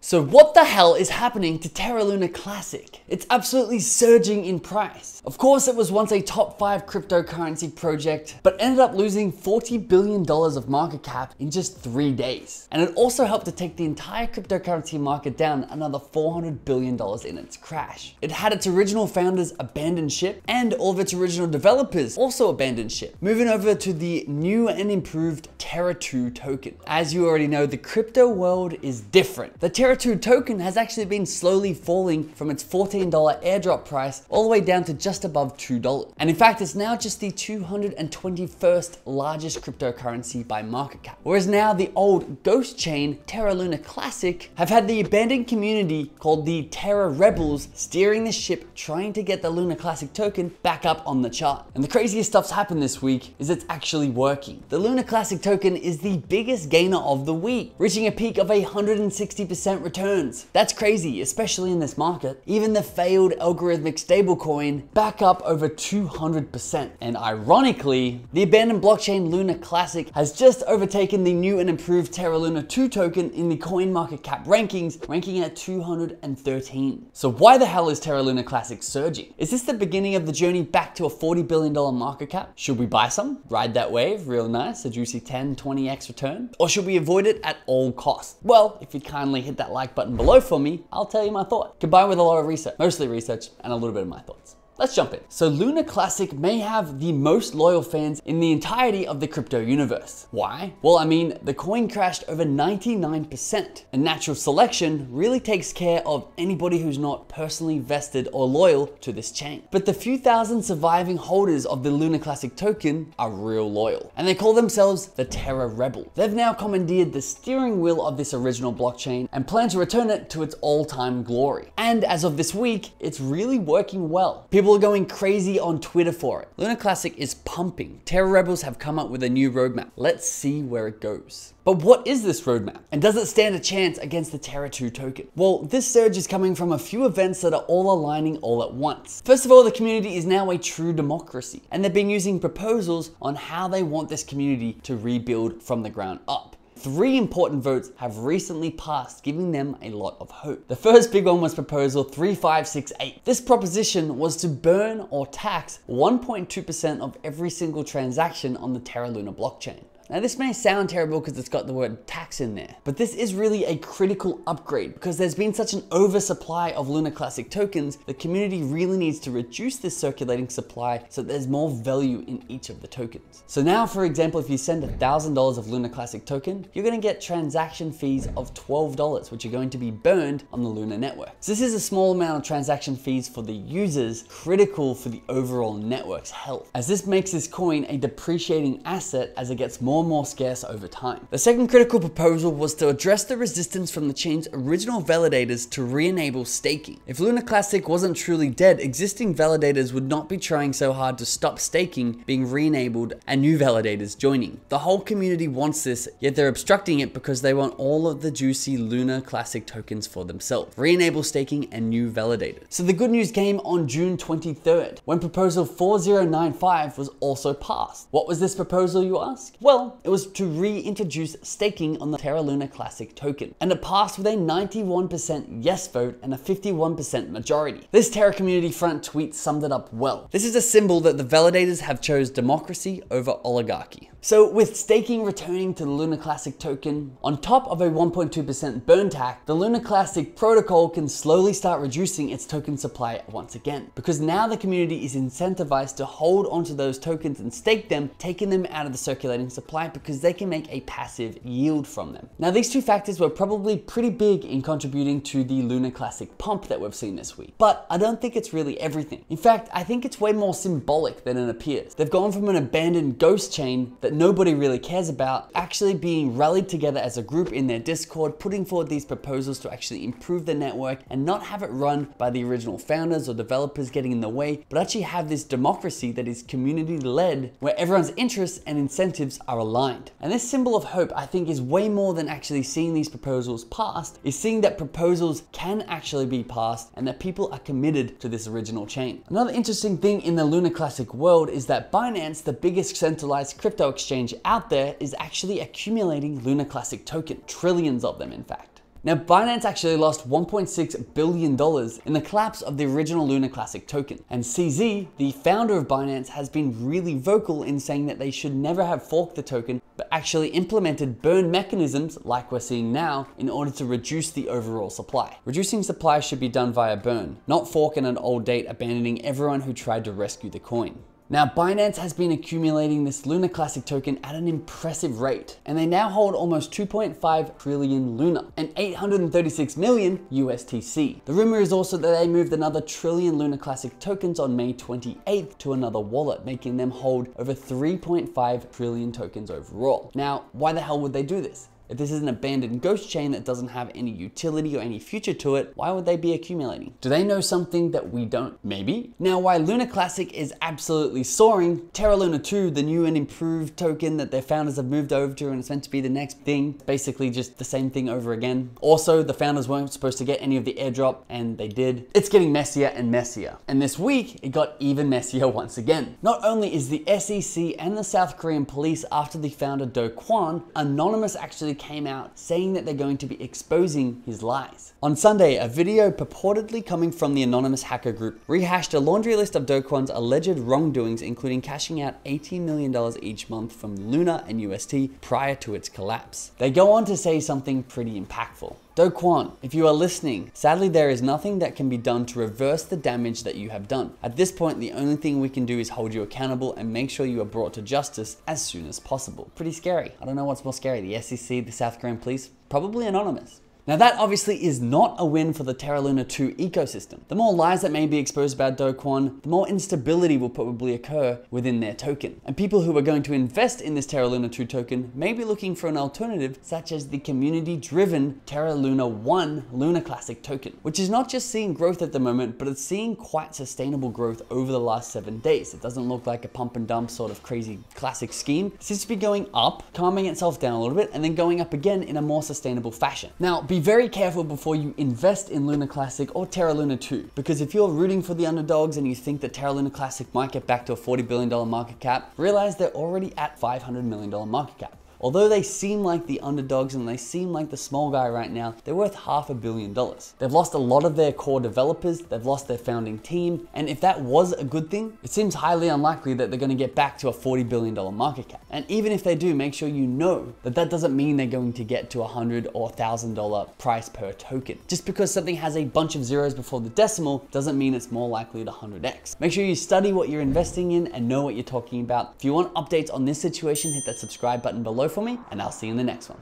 So what the hell is happening to Terra Luna Classic? It's absolutely surging in price. Of course, it was once a top 5 cryptocurrency project, but ended up losing $40 billion of market cap in just 3 days. And it also helped to take the entire cryptocurrency market down another $400 billion in its crash. It had its original founders abandon ship, and all of its original developers also abandoned ship, moving over to the new and improved Terra 2 token. As you already know, the crypto world is different. The Terra 2 token has actually been slowly falling from its $14 airdrop price all the way down to just above $2. And in fact, it's now just the 221st largest cryptocurrency by market cap. Whereas now the old ghost chain, Terra Luna Classic, have had the abandoned community called the Terra Rebels steering the ship, trying to get the Luna Classic token back up on the chart. And the craziest stuff's happened this week is it's actually working. The Luna Classic token is the biggest gainer of the week, reaching a peak of 160% returns. That's crazy, especially in this market. Even the failed algorithmic stablecoin back up over 200%. And ironically, the abandoned blockchain Luna Classic has just overtaken the new and improved Terra Luna 2 token in the coin market cap rankings, ranking at 213. So why the hell is Terra Luna Classic surging? Is this the beginning of the journey back to a $40 billion market cap? Should we buy some? Ride that wave, real nice, a juicy 10, 20x return? Or should we avoid it at all costs? Well, if you kindly hit that like button below for me, I'll tell you my thought, combined with a lot of research, mostly research and a little bit of my thoughts. Let's jump in. So Luna Classic may have the most loyal fans in the entirety of the crypto universe. Why? Well, I mean, the coin crashed over 99%. And natural selection really takes care of anybody who's not personally vested or loyal to this chain. But the few thousand surviving holders of the Luna Classic token are real loyal. And they call themselves the Terra Rebel. They've now commandeered the steering wheel of this original blockchain and plan to return it to its all-time glory. And as of this week, it's really working well. People are going crazy on Twitter for it. Luna Classic is pumping. Terra Rebels have come up with a new roadmap. Let's see where it goes. But what is this roadmap? And does it stand a chance against the Terra 2 token? Well, this surge is coming from a few events that are all aligning all at once. First of all, the community is now a true democracy, and they've been using proposals on how they want this community to rebuild from the ground up. 3 important votes have recently passed, giving them a lot of hope. The first big one was Proposal 3568. This proposition was to burn or tax 1.2% of every single transaction on the Terra Luna blockchain. Now this may sound terrible because it's got the word tax in there, but this is really a critical upgrade because there's been such an oversupply of Luna Classic tokens, the community really needs to reduce this circulating supply so there's more value in each of the tokens. So now, for example, if you send $1,000 of Luna Classic token, you're going to get transaction fees of $12, which are going to be burned on the Luna network. So this is a small amount of transaction fees for the users, critical for the overall network's health, as this makes this coin a depreciating asset as it gets more and more scarce over time. The second critical proposal was to address the resistance from the chain's original validators to re-enable staking. If Luna Classic wasn't truly dead, existing validators would not be trying so hard to stop staking being re-enabled and new validators joining. The whole community wants this, yet they're obstructing it because they want all of the juicy Luna Classic tokens for themselves. Re-enable staking and new validators. So the good news came on June 23rd, when proposal 4095 was also passed. What was this proposal, you ask? Well, it was to reintroduce staking on the Terra Luna Classic token, and it passed with a 91% yes vote and a 51% majority. This Terra community front tweet summed it up well. This is a symbol that the validators have chose democracy over oligarchy. So with staking returning to the Luna Classic token, on top of a 1.2% burn tax, the Luna Classic protocol can slowly start reducing its token supply once again, because now the community is incentivized to hold onto those tokens and stake them, taking them out of the circulating supply because they can make a passive yield from them. Now these two factors were probably pretty big in contributing to the Luna Classic pump that we've seen this week, but I don't think it's really everything. In fact, I think it's way more symbolic than it appears. They've gone from an abandoned ghost chain that nobody really cares about, actually being rallied together as a group in their Discord, putting forward these proposals to actually improve the network and not have it run by the original founders or developers getting in the way, but actually have this democracy that is community led, where everyone's interests and incentives are aligned. And this symbol of hope, I think, is way more than actually seeing these proposals passed, is seeing that proposals can actually be passed and that people are committed to this original chain. Another interesting thing in the Luna Classic world is that Binance, the biggest centralized crypto exchange out there, is actually accumulating Luna Classic token, trillions of them in fact. Now, Binance actually lost $1.6 billion in the collapse of the original Luna Classic token. And CZ, the founder of Binance, has been really vocal in saying that they should never have forked the token, but actually implemented burn mechanisms like we're seeing now in order to reduce the overall supply. Reducing supply should be done via burn, not fork in an old date, abandoning everyone who tried to rescue the coin. Now, Binance has been accumulating this Luna Classic token at an impressive rate, and they now hold almost 2.5 trillion Luna and 836 million USTC. The rumor is also that they moved another trillion Luna Classic tokens on May 28th to another wallet, making them hold over 3.5 trillion tokens overall. Now, why the hell would they do this? If this is an abandoned ghost chain that doesn't have any utility or any future to it, why would they be accumulating? Do they know something that we don't? Maybe. Now, while Luna Classic is absolutely soaring, Terra Luna 2, the new and improved token that their founders have moved over to and it's meant to be the next thing, basically just the same thing over again. Also, the founders weren't supposed to get any of the airdrop, and they did. It's getting messier and messier. And this week, it got even messier once again. Not only is the SEC and the South Korean police after the founder Do Kwon, Anonymous actually came out saying that they're going to be exposing his lies. On Sunday, a video purportedly coming from the anonymous hacker group rehashed a laundry list of Do Kwon's alleged wrongdoings, including cashing out $18 million each month from Luna and UST prior to its collapse. They go on to say something pretty impactful. Do Kwon, if you are listening, sadly there is nothing that can be done to reverse the damage that you have done. At this point, the only thing we can do is hold you accountable and make sure you are brought to justice as soon as possible. Pretty scary. I don't know what's more scary, the SEC, the South Korean police, probably Anonymous. Now that obviously is not a win for the Terra Luna 2 ecosystem. The more lies that may be exposed about Do Kwon, the more instability will probably occur within their token. And people who are going to invest in this Terra Luna 2 token may be looking for an alternative, such as the community-driven Terra Luna 1 Luna Classic token, which is not just seeing growth at the moment, but it's seeing quite sustainable growth over the last 7 days. It doesn't look like a pump and dump sort of crazy classic scheme. It seems to be going up, calming itself down a little bit, and then going up again in a more sustainable fashion. Now, be very careful before you invest in Luna Classic or Terra Luna 2, because if you're rooting for the underdogs and you think that Terra Luna Classic might get back to a $40 billion market cap, realize they're already at $500 million market cap. Although they seem like the underdogs and they seem like the small guy right now, they're worth $500 million. They've lost a lot of their core developers, they've lost their founding team, and if that was a good thing, it seems highly unlikely that they're going to get back to a $40 billion market cap. And even if they do, make sure you know that that doesn't mean they're going to get to $100 or $1,000 price per token. Just because something has a bunch of zeros before the decimal doesn't mean it's more likely to 100x. Make sure you study what you're investing in and know what you're talking about. If you want updates on this situation, hit that subscribe button below for me, and I'll see you in the next one.